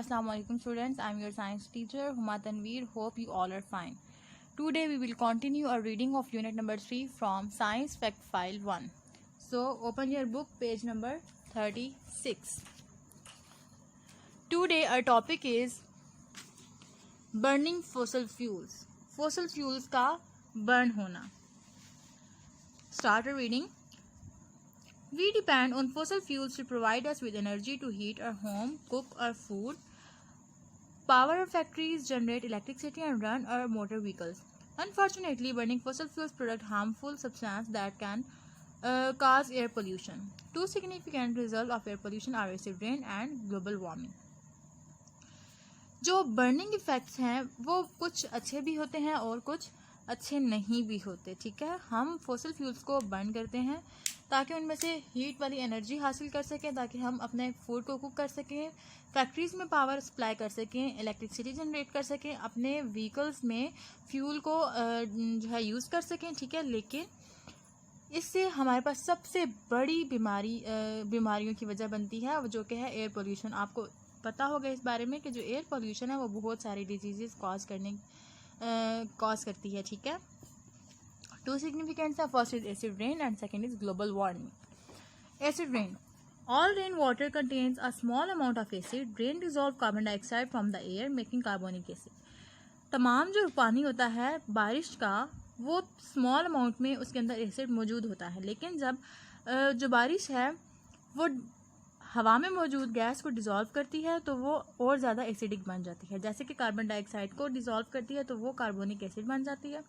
Assalamu alaikum students. I am your science teacher Huma Tanveer. Hope you all are fine. Today we will continue our reading of unit number 3 from Science Fact File 1. So open your book, page number 36. Today our topic is burning fossil fuels. Fossil fuels का burn होना. Start our reading. We depend on fossil fuels to provide us with energy to heat our home, cook our food, power our factories, generate electricity and run our motor vehicles. Unfortunately, burning fossil fuels produce harmful substances that can cause air pollution. Two significant results of air pollution are acid rain and global warming. जो burning effects हैं वो कुछ अच्छे भी होते हैं और कुछ अच्छे नहीं भी होते. ठीक है, हम फॉसिल फ्यूल्स को बर्न करते हैं ताकि उनमें से हीट वाली एनर्जी हासिल कर सकें, ताकि हम अपने फूड को कुक कर सकें, फैक्ट्रीज में पावर सप्लाई कर सकें, इलेक्ट्रिसिटी जनरेट कर सकें, अपने व्हीकल्स में फ्यूल को जो है यूज़ कर सकें. ठीक है, लेकिन इससे हमारे पास सबसे बड़ी बीमारियों की वजह बनती है जो कि है एयर पोल्यूशन. आपको पता होगा इस बारे में कि जो एयर पोल्यूशन है वो बहुत सारी डिजीजेस कॉज करती है. ठीक है, two significant are first is acid rain and second is global warming. Acid rain. All rainwater contains a small amount of acid. Rain dissolves carbon dioxide from the air making carbonic acid. तमाम जो पानी होता है बारिश का वो small amount में उसके अंदर एसिड मौजूद होता है, लेकिन जब जो बारिश है वो हवा में मौजूद गैस को डिसॉल्व करती है तो वो और ज़्यादा एसिडिक बन जाती है. जैसे कि कार्बन डाइऑक्साइड को डिसॉल्व करती है तो वो कार्बोनिक एसिड बन जाती है.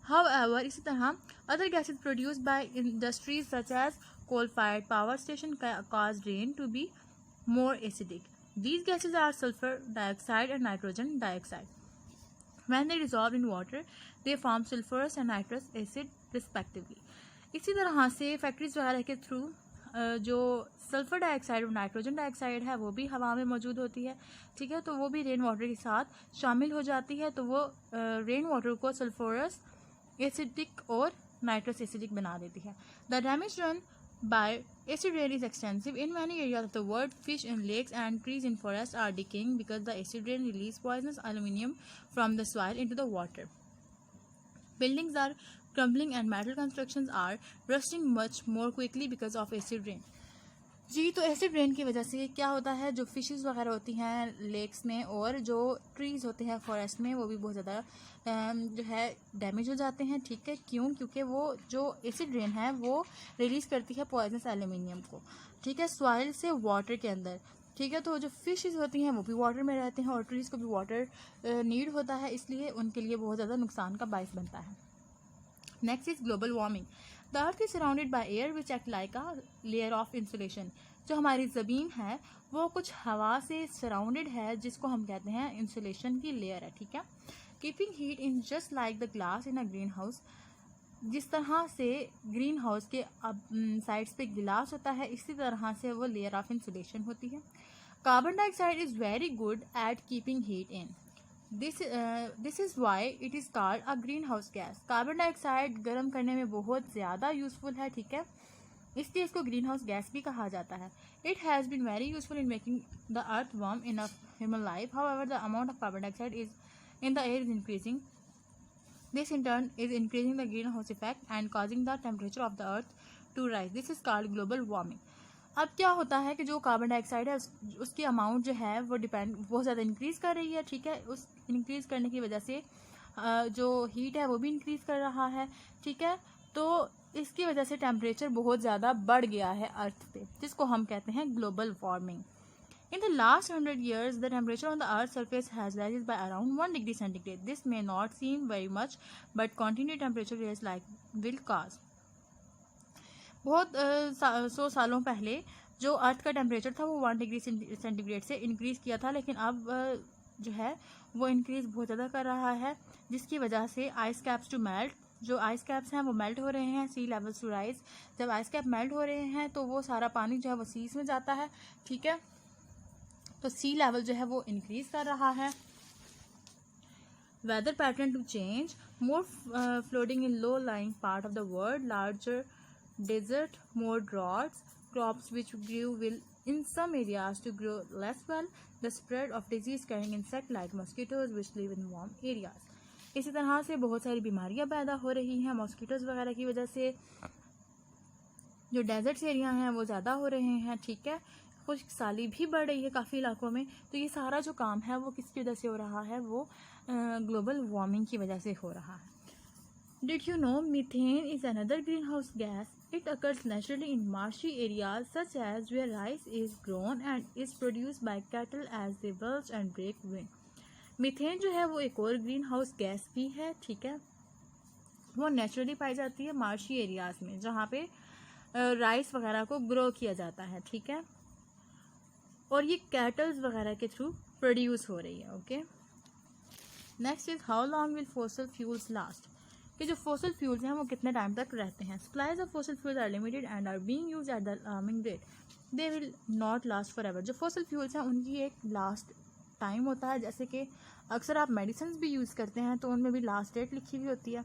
However, इसी तरह other gases produced by industries such as coal-fired power station cause rain to be more acidic. These gases are sulfur dioxide and nitrogen dioxide. When they dissolve in water, they form sulfurous and nitrous acid respectively. इसी तरह से factories वगैरह के through जो sulphur dioxide और nitrogen dioxide है वो भी हवा में मौजूद होती है. ठीक है, तो वो भी रेन वाटर के साथ शामिल हो जाती है, तो वो रेन वाटर को सल्फोरस एसिडिक और नाइट्रस एसिडिक बना देती है. The damage done by acid rain is extensive in many areas of the world. Fish in lakes and trees in forest are decaying because the acid rain release poisonous aluminium from the soil into the water. Buildings are crumbling and metal constructions are rusting much more quickly because of acid rain. जी, तो acid rain की वजह से क्या होता है, जो fishes वगैरह होती हैं लेक्स में और जो ट्रीज़ होते हैं फॉरेस्ट में वो भी बहुत ज़्यादा जो है डैमेज हो जाते हैं. ठीक है, क्यों? क्योंकि वो जो एसिड रेन है वो रिलीज़ करती है पॉइजनस एल्यूमिनियम को. ठीक है, सॉइल से वाटर के अंदर. ठीक है, तो जो फिशेस होती हैं वो भी वाटर में रहते हैं और ट्रीज़ को भी वाटर नीड होता है, इसलिए उनके लिए बहुत ज़्यादा नुकसान का बायस बनता है. Next is global warming. The earth is surrounded by air which act like a layer of insulation. जो हमारी ज़मीन है वो कुछ हवा से सराउंडेड है जिसको हम कहते हैं इंसुलेशन की लेयर है. ठीक है, keeping heat in just like the glass in a green house. जिस तरह से ग्रीन हाउस के साइड्स पे गिलास होता है, इसी तरह से वो लेयर ऑफ इंसुलेशन होती है. Carbon dioxide is very good at keeping heat in. This is why it is called a green house gas. Carbon dioxide गर्म करने में बहुत ज़्यादा यूजफुल है. ठीक है, इसलिए इसको ग्रीन हाउस गैस भी कहा जाता है. It has been very useful in making the earth warm in a human life. However the amount of carbon dioxide is in the air is increasing. This in turn is increasing the greenhouse effect and causing the temperature of the earth to rise. This is called global warming. अब क्या होता है कि जो carbon dioxide है उसकी amount जो है वो बहुत ज़्यादा इंक्रीज़ कर रही है. ठीक है, उस इंक्रीज़ करने की वजह से जो हीट है वो भी इंक्रीज़ कर रहा है. ठीक है, तो इसकी वजह से टेम्परेचर बहुत ज़्यादा बढ़ गया है अर्थ पे, जिसको हम कहते हैं global warming. In the last 100 years, the temperature on the Earth's surface has risen by around 1 degree centigrade. This may not seem very much, but continued temperature rise will cause. बहुत 100 सालों पहले जो अर्थ का टेम्परेचर था वो 1 degree centigrade से increase किया था, लेकिन अब जो है वो इंक्रीज़ बहुत ज़्यादा कर रहा है, जिसकी वजह से आइस कैप्स टू मेल्ट. जो आइस कैप्स हैं वो मेल्ट हो रहे हैं. सी लेवल्स टू राइज. जब आइस कैप मेल्ट हो रहे हैं तो वो सारा पानी जो है वो सीज में जाता है. ठीक है, तो सी लेवल जो है वो इंक्रीज कर रहा है. Weather pattern to change. More flooding in low lying part of the world. Larger desert. More droughts. Crops which grew will in some areas to grow less well, the spread of disease-carrying insect like mosquitoes which live in warm areas. इसी तरह से बहुत सारी बीमारियां पैदा हो रही हैं मॉस्किटोज वगैरह की वजह से, जो डेजर्ट्स एरिया हैं वो ज़्यादा हो रहे हैं, ठीक है, खुश्क साली भी बढ़ रही है काफ़ी इलाकों में। तो ये सारा जो काम है वो किसकी वजह से हो रहा है, वो ग्लोबल वार्मिंग की वजह से हो रहा है। Did you know methane is another greenhouse gas? It occurs naturally in marshy areas such as where rice is grown and is produced by cattle as they bulge and break wind. Methane जो है वो एक और green house gas भी है, ठीक है, वो नेचुरली पाई जाती है मार्शी एरियाज में जहाँ पे राइस वगैरह को ग्रो किया जाता है, ठीक है, और ये कैटल्स वगैरह के थ्रू प्रोड्यूस हो रही है। Okay, next is how long will fossil fuels last, कि जो फॉसिल फ्यूल्स हैं वो कितने टाइम तक रहते हैं। Supplies of fossil fuels are limited and are being used at the alarming rate, they will not last for ever. जो fossil fuels हैं उनकी एक लास्ट टाइम होता है, जैसे कि अक्सर आप मेडिसिन भी यूज़ करते हैं तो उनमें भी लास्ट डेट लिखी हुई होती है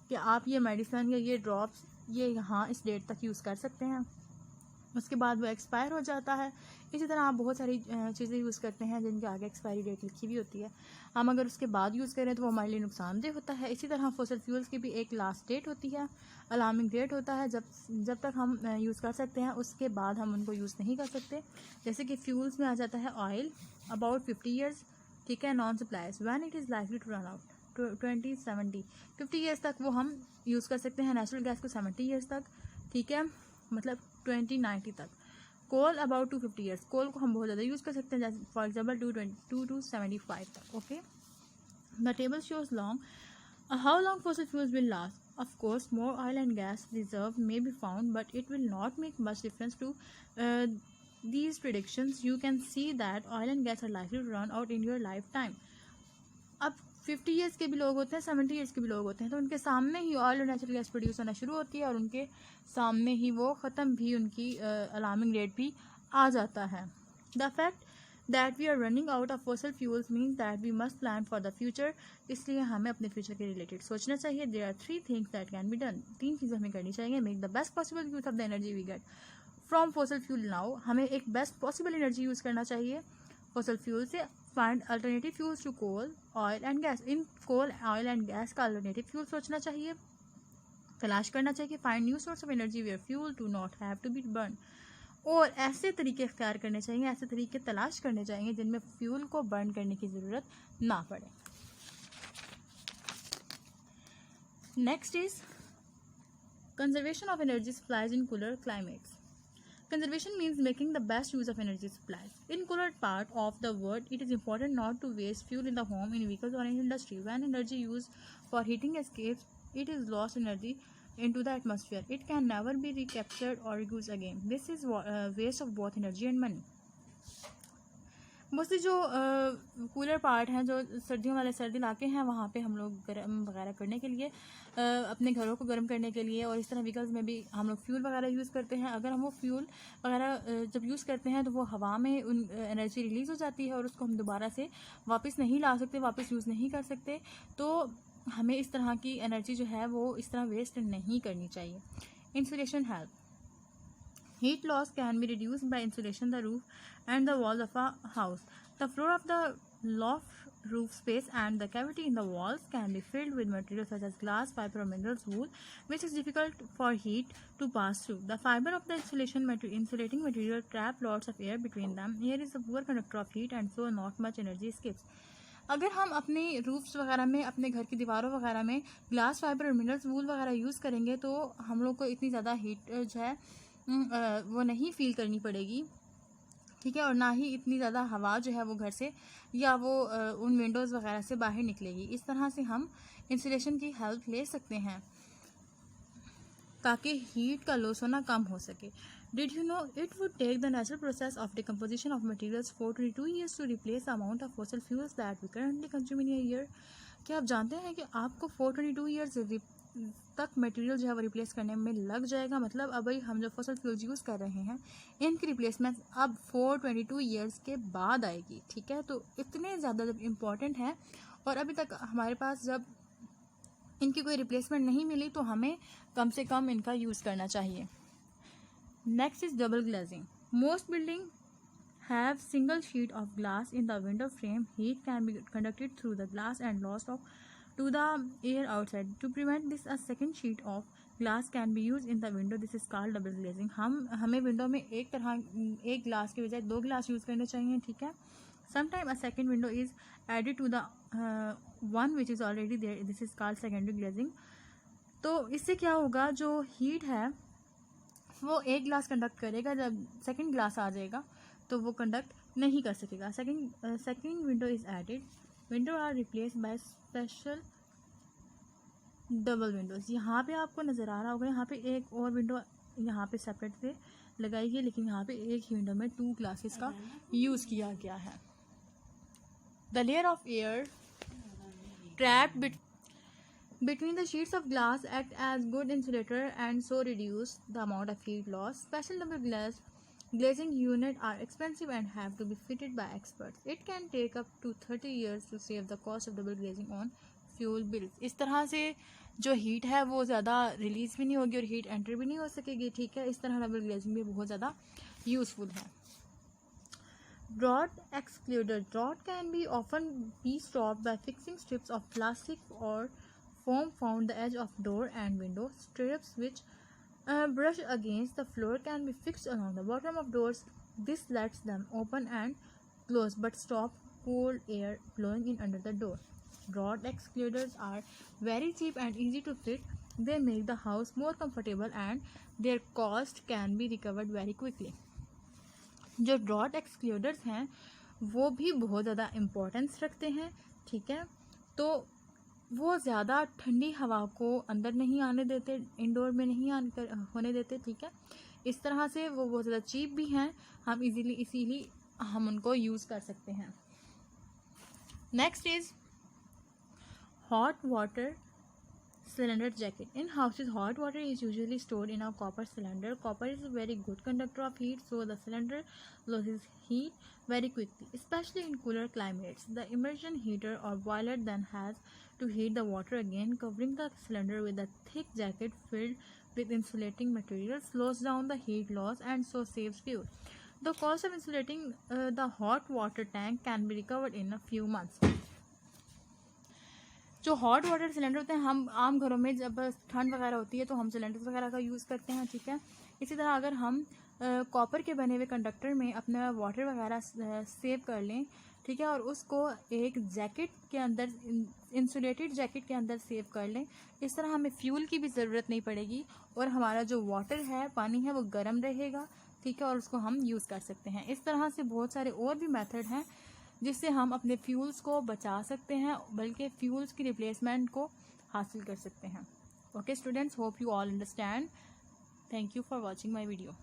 कि आप ये मेडिसिन या ये ड्रॉप्स ये यहाँ इस डेट तक यूज़ कर सकते हैं, उसके बाद वो एक्सपायर हो जाता है। इसी तरह आप बहुत सारी चीज़ें यूज़ करते हैं जिनके आगे एक्सपायरी डेट लिखी हुई होती है, हम अगर उसके बाद यूज़ करें तो वो हमारे लिए नुकसानदेह होता है। इसी तरह फॉसिल फ्यूल्स की भी एक लास्ट डेट होती है, अलार्मिंग डेट होता है, जब तक हम यूज़ कर सकते हैं उसके बाद हम उनको यूज़ नहीं कर सकते। जैसे कि फ्यूल्स में आ जाता है ऑयल, अबाउट 50 ईयर्स, ठीक है, known supplies when it is likely to run out 2070, 50 years तक वो हम यूज़ कर सकते हैं। नेचुरल गैस को 70 ईयर्स तक, ठीक है, मतलब 2090 तक। कोल अबाउट 250 ईयर्स, कोल को हम बहुत ज़्यादा यूज़ कर सकते हैं, जैसे फॉर एग्जाम्पल 222 to 75 तक। Okay, the table shows long how long fossil fuels will last. Of course more oil and gas reserve may be found but it will not make much difference to these predictions. You can see that oil and gas are likely to run out in your lifetime. अब 50 years के भी लोग होते हैं, 70 years के भी लोग होते हैं, तो उनके सामने ही ऑयल और नेचुरल गैस प्रोड्यूस होना शुरू होती है और उनके सामने ही वो ख़त्म भी, उनकी अलार्मिंग रेट भी आ जाता है। The fact that we are running out of fossil fuels means that we must plan for the future, इसलिए हमें अपने फ्यूचर के रिलेटेड सोचना चाहिए। There are 3 things that can be done, 3 चीज़ें हमें करनी चाहिए। Make the best possible use of the energy we get from fossil fuel now, हमें एक बेस्ट पॉसिबल एनर्जी यूज़ करना चाहिए फॉसिल फ्यूल से। Find alternative fuels to coal oil and gas, इन कोल ऑयल एंड गैस का alternative fuel सोचना चाहिए, तलाश करना चाहिए। Find new source of energy where fuel do not have to be burn, और ऐसे तरीके इख्तियार करने चाहिए, ऐसे तरीके तलाश करने चाहिए जिनमें फ्यूल को बर्न करने की ज़रूरत ना पड़े। Next is conservation of energy supplies in cooler climates. Conservation means making the best use of energy supplies. In cooler part of the world, it is important not to waste fuel in the home, in vehicles or in industry. When energy used for heating escapes, it is lost energy into the atmosphere. It can never be recaptured or used again. This is waste of both energy and money. Mostly जो cooler part हैं, जो सर्दियों वाले सर्दी इलाके हैं, वहाँ पे हम लोग गर्म वगैरह करने के लिए, अपने घरों को गर्म करने के लिए, और इस तरह व्हीकल्स में भी हम लोग फ्यूल वगैरह यूज़ करते हैं। अगर हम वो फ्यूल वगैरह जब यूज़ करते हैं तो वो हवा में उन एनर्जी रिलीज़ हो जाती है और उसको हम दोबारा से वापस नहीं ला सकते, वापस यूज़ नहीं कर सकते। तो हमें इस तरह की एनर्जी जो है वो इस तरह वेस्ट नहीं करनी चाहिए। Insulation help, heat loss can be reduced by insulating the roof and the walls of a house. The floor of the loft roof space and the cavity in the walls can be filled with materials such as glass, fiber or minerals wool, which is difficult for heat to pass through. The fiber of the insulating material trap lots of air between them. Air is a poor conductor of heat and so not much energy escapes. अगर हम अपने roofs वगैरह में, अपने घर की दीवारों वगैरह में ग्लास, फाइबर और मिनरल्स वूल वगैरह यूज़ करेंगे तो हम लोग को इतनी ज़्यादा हीट जो है वो नहीं फील करनी पड़ेगी, ठीक है, और ना ही इतनी ज़्यादा हवा जो है वो घर से या वो उन विंडोज़ वगैरह से बाहर निकलेगी। इस तरह से हम इंसुलेशन की हेल्प ले सकते हैं ताकि हीट का लॉस होना कम हो सके। Did you know it would take the natural process of decomposition of materials 42 years to replace the amount of fossil fuels that we currently consume in a year? क्या आप जानते हैं कि आपको 422 ईयर्स तक मटेरियल जो है वो रिप्लेस करने में लग जाएगा। मतलब अभी हम जो फॉसिल फ्यूल्स यूज़ कर रहे हैं इनकी रिप्लेसमेंट अब 422 ईयर्स के बाद आएगी, ठीक है। तो इतने ज़्यादा जब इम्पॉर्टेंट है और अभी तक हमारे पास जब इनकी कोई रिप्लेसमेंट नहीं मिली तो हमें कम से कम इनका यूज़ करना चाहिए। Next is double glazing. Most building have single sheet of glass in the window frame, heat can be conducted through the glass and lost to the air outside. To prevent this, a second sheet of glass can be used in the window. This is called double glazing. हमें window में एक glass के बजाय 2 glass use करने चाहिए, ठीक है. Sometimes a second window is added to the one which is already there. This is called secondary glazing. तो इससे क्या होगा, जो हीट है वो एक ग्लास कंडक्ट करेगा, जब सेकंड ग्लास आ जाएगा तो वो कंडक्ट नहीं कर सकेगा. Second window is added. Window are replace by special double windows. यहाँ पे आपको नज़र आ रहा होगा, यहाँ पे एक और विंडो यहाँ पे सेपरेट से लगाई गई, लेकिन यहाँ पे एक ही विंडो में 2 ग्लासेस का यूज़ किया गया है. The layer of air trapped between the sheets of glass act as good insulator and so reduce the amount of heat loss. Special double glazing units are expensive and have to be fitted by experts. It can take up to 30 years to save the cost of double glazing on fuel bills. इस तरह से जो heat है वो ज़्यादा release भी नहीं होगी और हीट एंटर भी नहीं हो सकेगी, ठीक है. इस तरह डबल ग्लेजिंग भी बहुत ज़्यादा यूजफुल है. Draught excluder. Draught can be often be stopped by fixing strips of plastic or foam found the edge of door and window. Strips which brush against the floor can be fixed along the bottom of doors. This lets them open and close but stop cold air blowing in under the door. Draught excluders are very cheap and easy to fit. They make the house more comfortable and their cost can be recovered very quickly. जो drought एक्सक्लूडर्स हैं वो भी बहुत ज़्यादा importance रखते हैं, ठीक है. तो वो ज़्यादा ठंडी हवा को अंदर नहीं आने देते, इंडोर में नहीं होने देते, ठीक है. इस तरह से वो बहुत ज़्यादा चीप भी हैं, हम इसीलिए हम उनको यूज़ कर सकते हैं. Next is hot water cylinder jacket. In houses, hot water is usually stored in a copper cylinder. Copper is a very good conductor of heat, so the cylinder loses heat very quickly, especially in cooler climates. The immersion heater or boiler then has to heat the water again. Covering the cylinder with a thick jacket filled with insulating material slows down the heat loss and so saves fuel. The cost of insulating the hot water tank can be recovered in a few months. जो hot water cylinder होते हैं, हम आम घरों में जब ठंड वगैरह होती है तो हम सिलेंडर वगैरह का यूज़ करते हैं, ठीक है. इसी तरह अगर हम कॉपर के बने हुए कंडक्टर में अपना वाटर वगैरह सेव कर लें, ठीक है, और उसको एक जैकेट के अंदर, इंसुलेटेड जैकेट के अंदर सेव कर लें, इस तरह हमें फ्यूल की भी ज़रूरत नहीं पड़ेगी और हमारा जो वाटर है, पानी है, वो गर्म रहेगा, ठीक है, और उसको हम यूज़ कर सकते हैं. इस तरह से बहुत सारे और भी मेथड हैं जिससे हम अपने फ्यूल्स को बचा सकते हैं, बल्कि फ्यूल्स की रिप्लेसमेंट को हासिल कर सकते हैं. Okay students, hope you all understand. Thank you for watching my video.